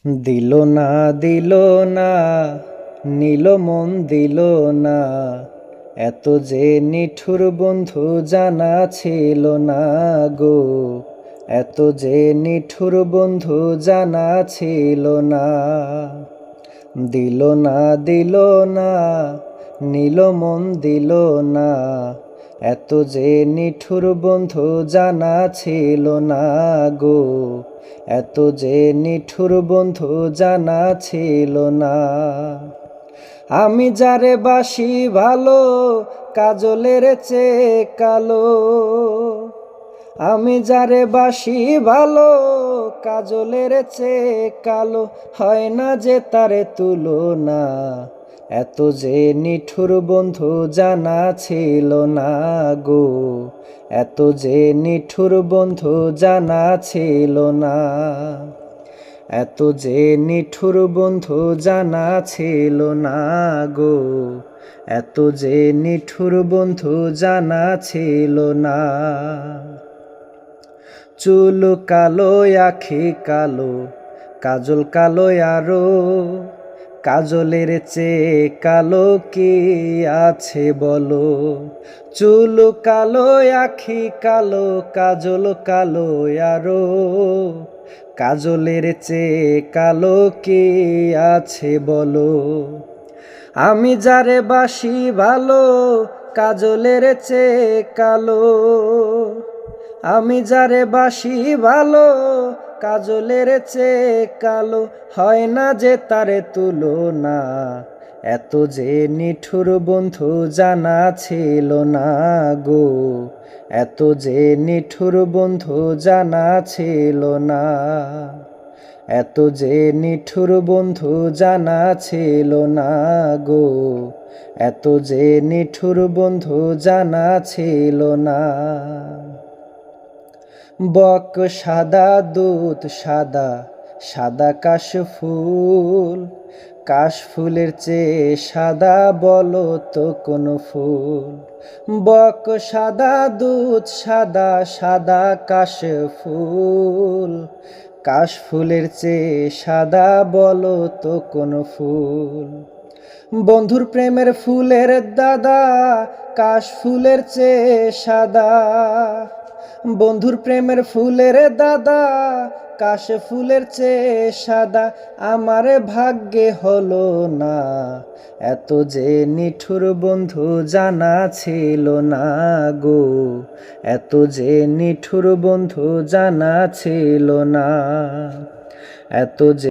দিল না দিল না, নিল মন দিল না, এত যে নিঠুর বন্ধু জানা ছিল না গো, এত যে নিঠুর বন্ধু জানা ছিল না। দিল না দিল না, নিল মন দিল না, এত যে নিঠুর বন্ধু জানা ছিল না গো, এত যে নিঠুর বন্ধু জানা ছিল না। আমি যারে বাসি ভালো, কাজলের চেয়ে কালো। আমি যারে বাসি ভালো, কাজলের চেয়ে কালো, হয় না যে তারে তুলনা, এত যে নিঠুর বন্ধু জানা ছিল না গো, এত যে নিঠুর বন্ধু জানা ছিল না, এত যে নিঠুর বন্ধু জানা ছিল না গো, এত যে নিঠুর বন্ধু জানা ছিল না। চুল কালো আখি কালো, কাজল কালো আরো, কাজলের চেয়ে কালো কি আছে বলো। চুল কালো আখি কালো, কাজল কালো আরো, কাজলের চেয়ে কালো কি আছে বলো। আমি যারে বাসি ভালো, কাজলের চেয়ে কালো। আমি যারে বাসি ভালো, কাজলের চেয়ে কালো, হয় না যে তারে তুলনা, এত যে নিঠুর বন্ধু জানা ছিল না গো, এত যে নিঠুর বন্ধু জানা ছিল না, এত যে নিঠুর বন্ধু জানা ছিল না গো, এত যে নিঠুর বন্ধু জানা ছিল না। বক সাদা দুধ সাদা, সাদা কাশফুল, কাশফুলের চেয়ে সাদা বলো তো কোন ফুল। বক সাদা দুধ সাদা, সাদা কাশফুল, কাশফুলের চেয়ে সাদা বলো তো কোন ফুল। বন্ধুর প্রেমের ফুলের দাদা, কাশফুলের চেয়ে সাদা। বন্ধুর প্রেমের ফুলের দাদা, কাশফুলের চেয়ে সাদা, আমার ভাগ্যে হলো না, এত যে নিঠুর বন্ধু জানা ছিল না গো, এত যে নিঠুর বন্ধু জানা ছিল না, এত যে